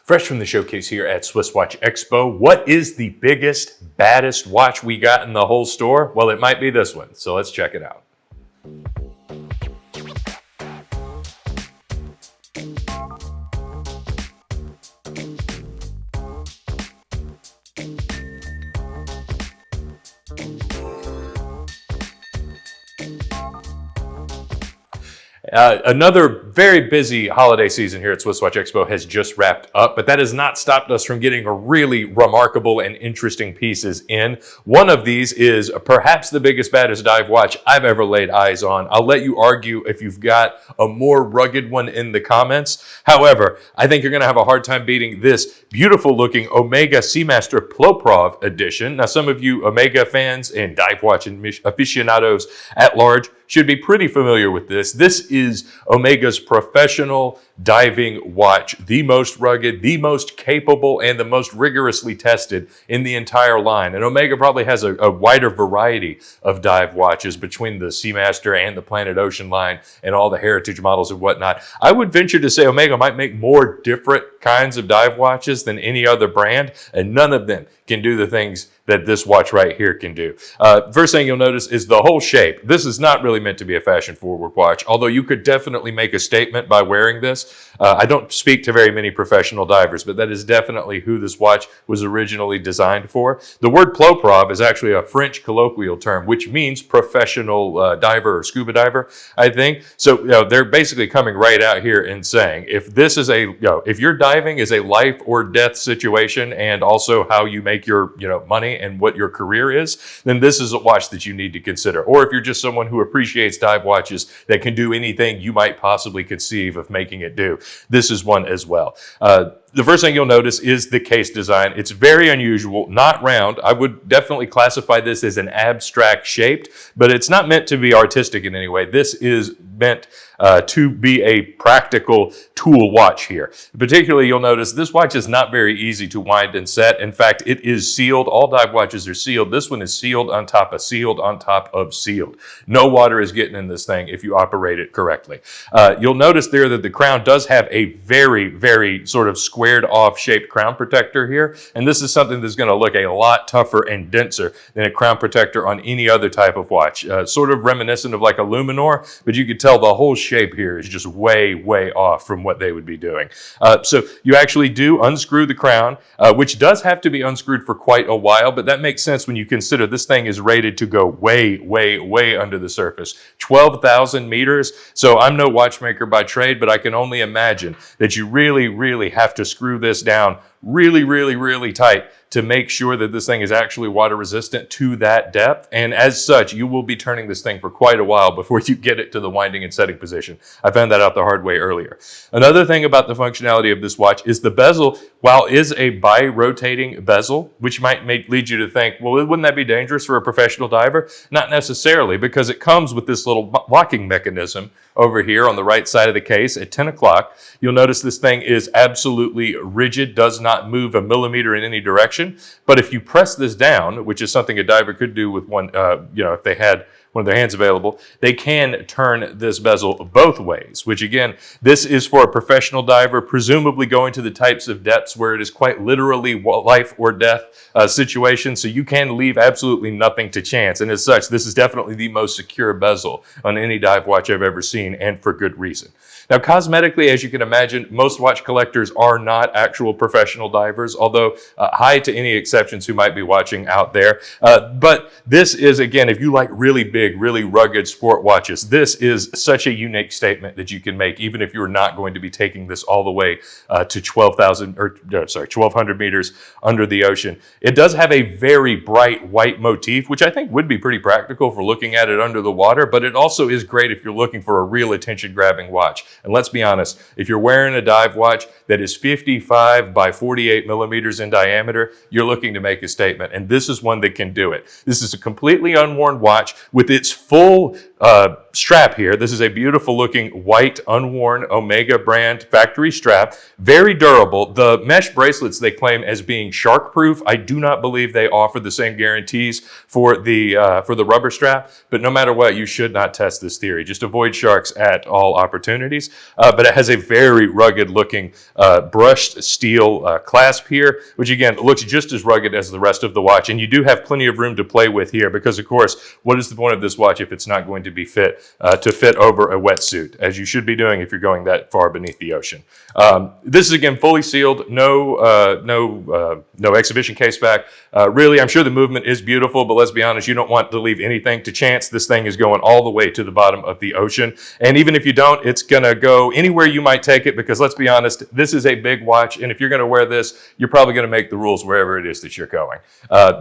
Fresh from the showcase here at SwissWatchExpo, what is the biggest, baddest watch we got in the whole store? Well, it might be this one, so let's check it out. Another very busy holiday season here at SwissWatchExpo has just wrapped up, but that has not stopped us from getting a really remarkable and interesting pieces in. One of these is perhaps the biggest, baddest dive watch I've ever laid eyes on. I'll let you argue if you've got a more rugged one in the comments. However, I think you're going to have a hard time beating this beautiful looking Omega Seamaster PloProf edition. Now, some of you Omega fans and dive watch aficionados at large should be pretty familiar with this. This is Omega's professional diving watch, the most rugged, the most capable, and the most rigorously tested in the entire line. And Omega probably has a wider variety of dive watches between the Seamaster and the Planet Ocean line and all the heritage models and whatnot. I would venture to say Omega might make more different kinds of dive watches than any other brand, and none of them can do the things that this watch right here can do. First thing you'll notice is the whole shape. This is not really meant to be a fashion-forward watch, although you could definitely make a statement by wearing this. I don't speak to very many professional divers, but that is definitely who this watch was originally designed for. The word PloProf is actually a French colloquial term, which means professional diver or scuba diver, I think. So they're basically coming right out here and saying, if this is if your diving is a life or death situation, and also how you make your money and what your career is, then this is a watch that you need to consider. Or if you're just someone who appreciates dive watches that can do anything you might possibly conceive of making it do, this is one as well. The first thing you'll notice is the case design. It's very unusual, not round. I would definitely classify this as an abstract shaped, but it's not meant to be artistic in any way. This is meant to be a practical tool watch here. Particularly, you'll notice this watch is not very easy to wind and set. In fact, it is sealed. All dive watches are sealed. This one is sealed on top of sealed on top of sealed. No water is getting in this thing if you operate it correctly. You'll notice there that the crown does have a very, very sort of squared off shaped crown protector here. And this is something that's going to look a lot tougher and denser than a crown protector on any other type of watch. Sort of reminiscent of like a Luminor, but you could tell the whole shape here is just way, way off from what they would be doing. So you actually do unscrew the crown, which does have to be unscrewed for quite a while, but that makes sense when you consider this thing is rated to go way, way, way under the surface. 12,000 meters. So I'm no watchmaker by trade, but I can only imagine that you really, really have to screw this down really, really, really tight to make sure that this thing is actually water resistant to that depth. And as such, you will be turning this thing for quite a while before you get it to the winding and setting position. I found that out the hard way earlier. Another thing about the functionality of this watch is the bezel, while is a bi-rotating bezel, which might lead you to think, well, wouldn't that be dangerous for a professional diver? Not necessarily, because it comes with this little locking mechanism over here on the right side of the case at 10 o'clock. You'll notice this thing is absolutely rigid, does not move a millimeter in any direction. But if you press this down, which is something a diver could do with one, if they had one of their hands available, they can turn this bezel both ways, which again, this is for a professional diver, presumably going to the types of depths where it is quite literally life or death situation. So you can leave absolutely nothing to chance. And as such, this is definitely the most secure bezel on any dive watch I've ever seen, and for good reason. Now, cosmetically, as you can imagine, most watch collectors are not actual professional divers, although hi to any exceptions who might be watching out there. But this is, again, if you like really big, really rugged sport watches, this is such a unique statement that you can make, even if you're not going to be taking this all the way to 1,200 meters under the ocean. It does have a very bright white motif, which I think would be pretty practical for looking at it under the water, but it also is great if you're looking for a real attention-grabbing watch. And let's be honest, if you're wearing a dive watch that is 55 by 48 millimeters in diameter, you're looking to make a statement. And this is one that can do it. This is a completely unworn watch with its full strap here. This is a beautiful looking white unworn Omega brand factory strap. Very durable. The mesh bracelets they claim as being shark proof. I do not believe they offer the same guarantees for the rubber strap, but no matter what, you should not test this theory. Just avoid sharks at all opportunities. But it has a very rugged looking brushed steel clasp here, which again looks just as rugged as the rest of the watch. And you do have plenty of room to play with here because, of course, what is the point of this watch if it's not going to be fit over a wetsuit, as you should be doing if you're going that far beneath the ocean. This is again fully sealed, no exhibition case back. Really, I'm sure the movement is beautiful, but let's be honest, you don't want to leave anything to chance. This thing is going all the way to the bottom of the ocean, and even if you don't, it's gonna go anywhere you might take it, because let's be honest, this is a big watch, and if you're gonna wear this, you're probably gonna make the rules wherever it is that you're going.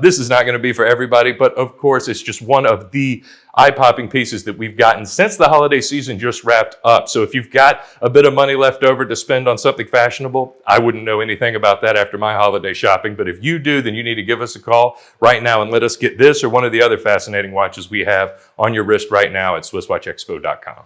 This is not gonna be for everybody, but of course, it's just one of the eye-popping pieces that we've gotten since the holiday season just wrapped up. So if you've got a bit of money left over to spend on something fashionable, I wouldn't know anything about that after my holiday shopping, but if you do, then you need to give us a call right now and let us get this or one of the other fascinating watches we have on your wrist right now at SwissWatchExpo.com.